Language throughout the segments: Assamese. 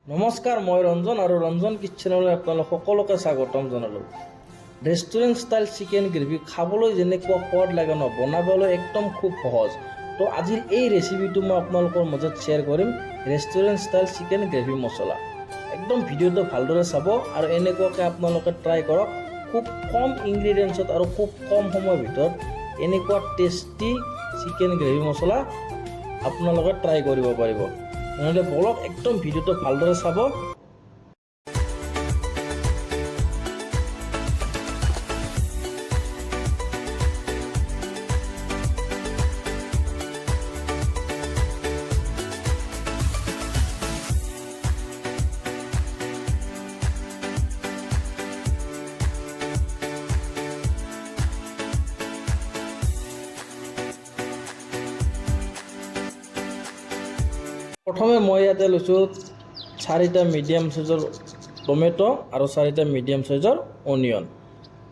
নমস্কাৰ, মই ৰঞ্জন আৰু ৰঞ্জন কিটচেনলৈ আপোনালোক সকলোকে স্বাগতম জনালোঁ। ৰেষ্টুৰেণ্ট ষ্টাইল চিকেন গ্ৰেভি খাবলৈ যেনেকুৱা সোৱাদ লাগে ন, বনাবলৈ একদম খুব সহজ। তো আজিৰ এই ৰেচিপিটো মই আপোনালোকৰ মাজত শ্বেয়াৰ কৰিম, ৰেষ্টুৰেণ্ট ষ্টাইল চিকেন গ্ৰেভি মছলা। একদম ভিডিঅ'টো ভালদৰে চাব আৰু এনেকুৱাকৈ আপোনালোকে ট্ৰাই কৰক। খুব কম ইনগ্ৰিডিয়েণ্টছত আৰু খুব কম সময়ৰ ভিতৰত এনেকুৱা টেষ্টি চিকেন গ্ৰেভি মছলা আপোনালোকে ট্ৰাই কৰিব পাৰিব। নহ'লে বলক একদম ভিডিঅ'টো ভালদৰে চাব। প্ৰথমে মই ইয়াতে লৈছোঁ 4টা মিডিয়াম সাইজৰ টমেটো আৰু 4টা মিডিয়াম সাইজৰ অনিয়ন।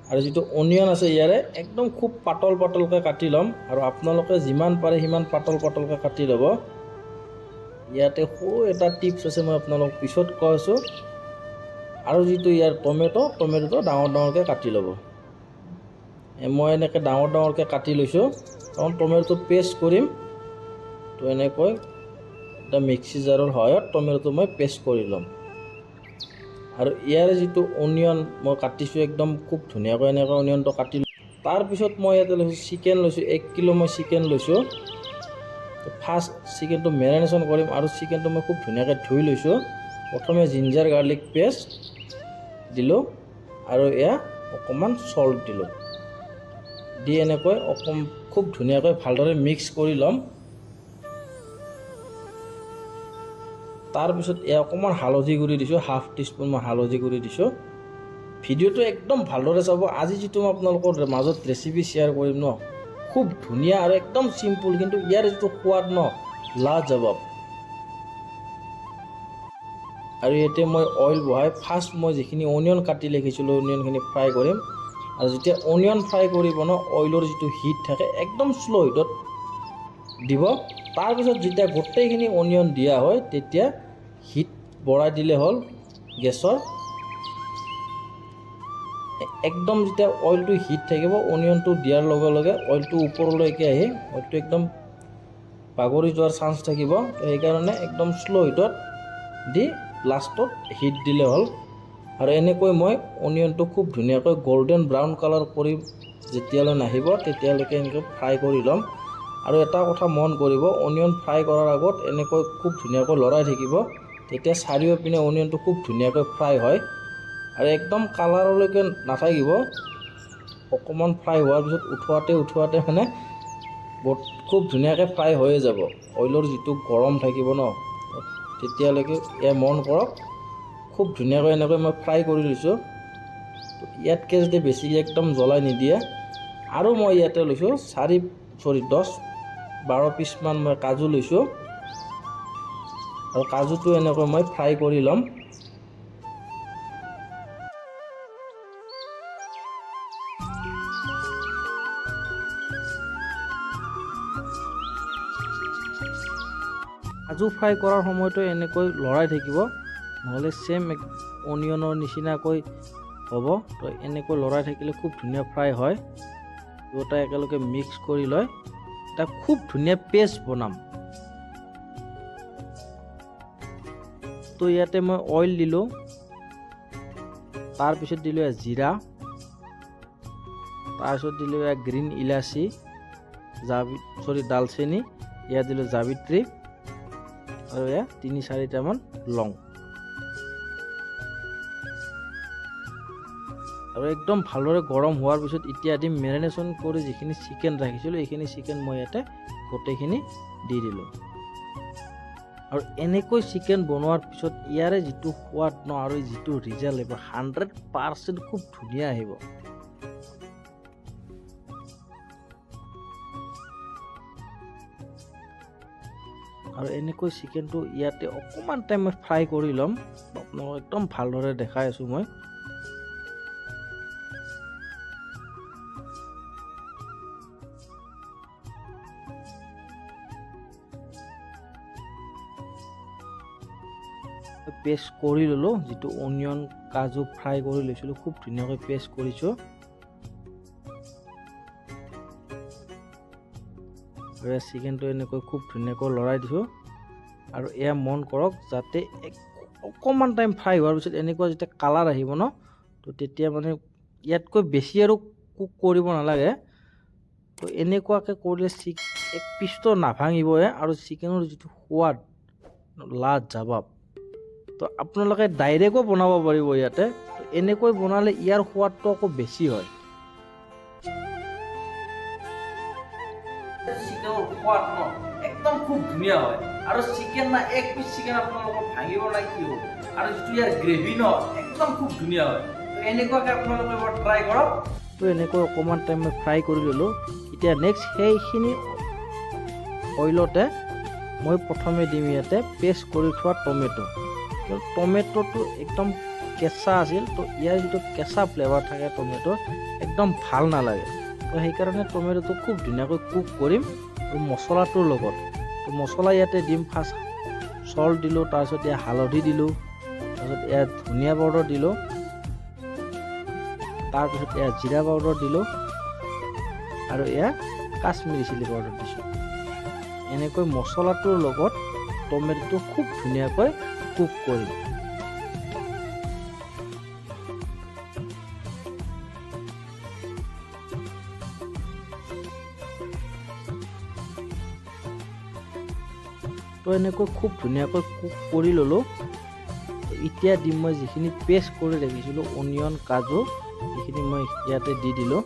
আৰু যিটো অনিয়ন আছে ইয়াৰে একদম খুব পাতল পাতলকৈ কাটি ল'ম আৰু আপোনালোকে যিমান পাৰে সিমান পাতল পাতলকৈ কাটি ল'ব। ইয়াতে সৰু এটা টিপছ আছে, মই আপোনালোকক পিছত কৈ আছোঁ। আৰু যিটো ইয়াৰ টমেটোটো ডাঙৰ ডাঙৰকৈ কাটি ল'ব। মই এনেকৈ ডাঙৰ ডাঙৰকৈ কাটি লৈছোঁ, কাৰণ টমেটোটো পেষ্ট কৰিম। তো এনেকৈ এটা মিক্সি জাৰৰ সহায়ত টমেটোটো মই পেষ্ট কৰি ল'ম। আৰু ইয়াৰে যিটো অনিয়ন মই কাটিছোঁ একদম খুব ধুনীয়াকৈ এনেকৈ অনিয়নটো কাটি ল'ম। তাৰপিছত মই ইয়াতে লৈছোঁ চিকেন লৈছোঁ, 1 কিলো মই চিকেন লৈছোঁ। ফাৰ্ষ্ট চিকেনটো মেৰিনেশ্যন কৰিম আৰু চিকেনটো মই খুব ধুনীয়াকৈ ধুই লৈছোঁ। প্ৰথমে জিঞ্জাৰ গাৰ্লিক পেষ্ট দিলোঁ আৰু এয়া অকণমান চল্ট দিলোঁ। দি এনেকৈ খুব ধুনীয়াকৈ ভালদৰে মিক্স কৰি ল'ম। তাৰপিছত এয়া অকণমান হালধি গুড়ি দিছোঁ, ½ টিস্পুন মই হালধি গুড়ি দিছোঁ। ভিডিঅ'টো একদম ভালদৰে চাব। আজি যিটো মই আপোনালোকৰ মাজত ৰেচিপি শ্বেয়াৰ কৰিম ন, খুব ধুনীয়া আৰু একদম চিম্পুল, কিন্তু ইয়াৰ যিটো সোৱাদ ন, লাজবাব। আৰু ইয়াতে মই অইল বহাই ফাৰ্ষ্ট মই যিখিনি অনিয়ন কাটি ৰাখিছিলোঁ অনিয়নখিনি ফ্ৰাই কৰিম। আৰু যেতিয়া অনিয়ন ফ্ৰাই কৰিব ন, অইলৰ যিটো হিট থাকে একদম শ্ল' হিটত দিব। তাৰপিছত যেতিয়া গোটেইখিনি অনিয়ন দিয়া হয় তেতিয়া হিট বঢ়াই দিলে হ'ল গেছৰ। একদম যেতিয়া অইলটো হিট থাকিব, অনিয়নটো দিয়াৰ লগে লগে অইলটো ওপৰলৈকে আহি অইলটো একদম বাগৰি যোৱাৰ চান্স থাকিব। তো সেইকাৰণে একদম শ্ল' হিটত দি লাষ্টত হিট দিলে হ'ল। আৰু এনেকৈ মই অনিয়নটো খুব ধুনীয়াকৈ গল্ডেন ব্ৰাউন কালাৰ কৰি যেতিয়ালৈ নাহিব তেতিয়ালৈকে এনেকৈ ফ্ৰাই কৰি ল'ম। আৰু এটা কথা মন কৰিব, অনিয়ন ফ্ৰাই কৰাৰ আগত এনেকৈ খুব ধুনীয়াকৈ লৰাই থাকিব, তেতিয়া চাৰিওপিনে অনিয়নটো খুব ধুনীয়াকৈ ফ্ৰাই হয়। আৰু একদম কালাৰলৈকে নাথাকিব, অকণমান ফ্ৰাই হোৱাৰ পিছত উঠোৱাতে মানে খুব ধুনীয়াকৈ ফ্ৰাই হৈয়ে যাব। অইলৰ যিটো গৰম থাকিব ন, তেতিয়ালৈকে এয়া মন কৰক। খুব ধুনীয়াকৈ এনেকৈ মই ফ্ৰাই কৰি লৈছোঁ। ইয়াতকৈ যদি বেছি একদম জ্বলাই নিদিয়ে। আৰু মই ইয়াতে লৈছোঁ 10-12 পিচমান মই কাজু লৈছোঁ। আৰু কাজুটো এনেকৈ মই ফ্ৰাই কৰি ল'ম। কাজু ফ্ৰাই কৰাৰ সময়তো এনেকৈ লৰাই থাকিব, নহ'লে ছেম অনিয়নৰ নিচিনাকৈ হ'ব। তো এনেকৈ লৰাই থাকিলে খুব ধুনীয়া ফ্ৰাই হয়। দুয়োটা একেলগে মিক্স কৰি লৈ এটা খুব ধুনীয়া পেষ্ট বনাম। তো ইয়াতে মই অইল দিলোঁ, তাৰপিছত দিলোঁ জিৰা, তাৰপিছত দিলোঁ গ্ৰীণ ইলাচি, ডালচেনি, ইয়াত দিলোঁ জাবিত্ৰী আৰু এয়া 3-4টামান লং। আৰু একদম ভালদৰে গৰম হোৱাৰ পিছত এতিয়া দিম মেৰিনেশ্যন কৰি যিখিনি চিকেন ৰাখিছিলোঁ, এইখিনি চিকেন মই ইয়াতে গোটেইখিনি দি দিলোঁ। আৰু এনেকৈ চিকেন বনোৱাৰ পিছত ইয়াৰে যিটো সোৱাদ ন আৰু যিটো ৰিজাল্ট আহিব 100% খুব ধুনীয়া আহিব। আৰু এনেকৈ চিকেনটো ইয়াতে অকণমান টাইম মই ফ্ৰাই কৰি ল'ম। আপোনালোকক একদম ভালদৰে দেখাই আছোঁ মই। পেষ্ট কৰি ল'লোঁ, যিটো অনিয়ন কাজু ফ্ৰাই কৰি লৈছিলোঁ খুব ধুনীয়াকৈ পেষ্ট কৰিছোঁ। চিকেনটো এনেকৈ খুব ধুনীয়াকৈ লৰাই দিছোঁ। আৰু এয়া মন কৰক যাতে অকণমান টাইম ফ্ৰাই হোৱাৰ পিছত এনেকুৱা যেতিয়া কালাৰ আহিব ন, তো তেতিয়া মানে ইয়াতকৈ বেছি আৰু কুক কৰিব নালাগে। তো এনেকুৱাকৈ কৰিলে এক পিচটো নাভাঙিবই আৰু চিকেনৰ যিটো সোৱাদ লাজবাব। তো আপোনালোকে ডাইৰেক্টো বনাব পাৰিব ইয়াতে। তো এনেকৈ বনালে ইয়াৰ সোৱাদটো আকৌ বেছি হয়। চিকেনৰ সোৱাদ ন একদম খুব ধুনীয়া হয়। আৰু চিকেন না এক পিচ চিকেন আপোনালোকক ভাঙিব নাই কি হ'ব। আৰু যিটো ইয়াৰ গ্ৰেভি ন একদম খুব ধুনীয়া হয়। তো এনেকুৱাকৈ আপোনালোকে এবাৰ ট্ৰাই কৰক। তো এনেকৈ অকণমান টাইম মই ফ্ৰাই কৰি ল'লোঁ। এতিয়া নেক্সট সেইখিনি অইলতে মই প্ৰথমে দিম ইয়াতে পেষ্ট কৰি থোৱা টমেটো। টমেটোটো একদম কেঁচা আছিল, তো ইয়াৰ যিটো কেঁচা ফ্লেভাৰ থাকে টমেটোৰ একদম ভাল নালাগে। তো সেইকাৰণে টমেটোটো খুব ধুনীয়াকৈ কুক কৰিম মছলাটোৰ লগত। তো মছলা ইয়াতে দিম, ফাৰ্ষ্ট চল্ট দিলোঁ, তাৰপিছত ইয়াত হালধি দিলোঁ, তাৰপিছত ইয়াত ধনিয়া পাউডাৰ দিলোঁ, তাৰপিছত ইয়াত জিৰা পাউডাৰ দিলোঁ আৰু ইয়াত কাশ্মীৰী চিলি পাউডাৰ দিছোঁ। এনেকৈ মছলাটোৰ লগত টমেটোটো খুব ধুনীয়াকৈ কুক কৰিম। তো এনেকৈ খুব ধুনীয়াকৈ কুক কৰি ল'লোঁ। এতিয়া দিম মই যিখিনি পেষ্ট কৰি ৰাখিছিলোঁ অনিয়ন কাজু, সেইখিনি মই ইয়াতে দি দিলোঁ।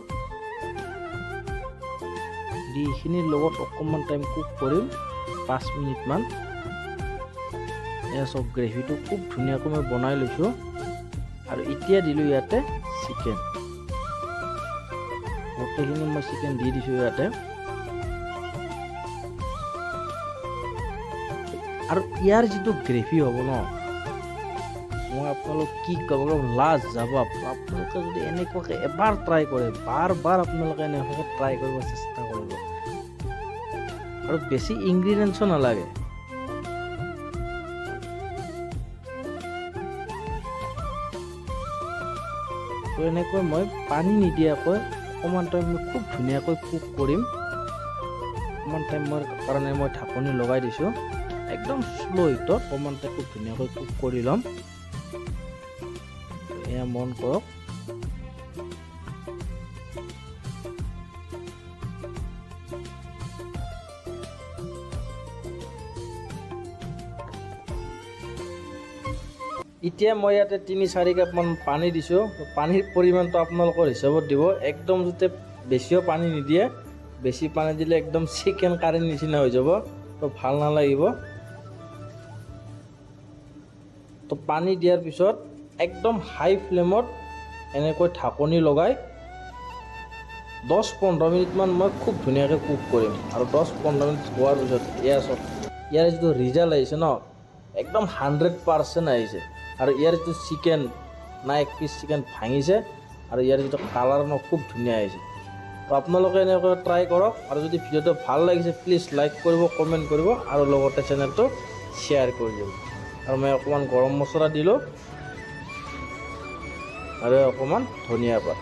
দি এইখিনিৰ লগত অকণমান টাইম কুক কৰিম 5 মিনিটমান। এয়া চব গ্ৰেভিটো খুব ধুনীয়াকৈ মই বনাই লৈছোঁ। আৰু এতিয়া দিলোঁ ইয়াতে চিকেন, গোটেইখিনি মই চিকেন দি দিছোঁ ইয়াতে। আৰু ইয়াৰ যিটো গ্ৰেভি হ'ব ন, মই আপোনালোক কি ক'ব লাজবাব। আপোনালোকে যদি এনেকুৱাকৈ এবাৰ ট্ৰাই কৰে, বাৰ বাৰ আপোনালোকে এনেকুৱাকৈ ট্ৰাই কৰিব চেষ্টা কৰিব। আৰু বেছি ইনগ্ৰিডিয়েণ্টছো নালাগে। তো এনেকৈ মই পানী নিদিয়াকৈ অকণমান টাইম খুব ধুনীয়াকৈ কুক কৰিম। অকণমান টাইম কাৰণে মই ঢাকনি লগাই দিছোঁ। একদম শ্ল' হিটত অকণমান টাইম খুব ধুনীয়াকৈ কুক কৰি ল'ম। এয়া মন কৰক। এতিয়া মই ইয়াতে 3-4 কাপমান পানী দিছোঁ। পানীৰ পৰিমাণটো আপোনালোকৰ হিচাপত দিব। একদম যাতে বেছিও পানী নিদিয়ে, বেছি পানী দিলে একদম চিকেন কাৰীৰ নিচিনা হৈ যাব, তো ভাল নালাগিব। তো পানী দিয়াৰ পিছত একদম হাই ফ্লেমত এনেকৈ ঢাকনি লগাই 10-15 মিনিটমান মই খুব ধুনীয়াকৈ কুক কৰিম। আৰু 10-15 মিনিট হোৱাৰ পিছত ইয়াৰ যিটো ৰিজাল্ট আহিছে ন, একদম 100% আহিছে। আৰু ইয়াৰ যিটো চিকেন না এক পিচ চিকেন ভাঙিছে, আৰু ইয়াৰ যিটো কালাৰ ন খুব ধুনীয়া আহিছে। তো আপোনালোকে এনেকৈ ট্ৰাই কৰক। আৰু যদি ভিডিঅ'টো ভাল লাগিছে প্লিজ লাইক কৰিব, কমেণ্ট কৰিব আৰু লগতে চেনেলটো শ্বেয়াৰ কৰি দিব। আৰু মই অকণমান গৰম মছলা দিলোঁ আৰু অকণমান ধনিয়া পাত।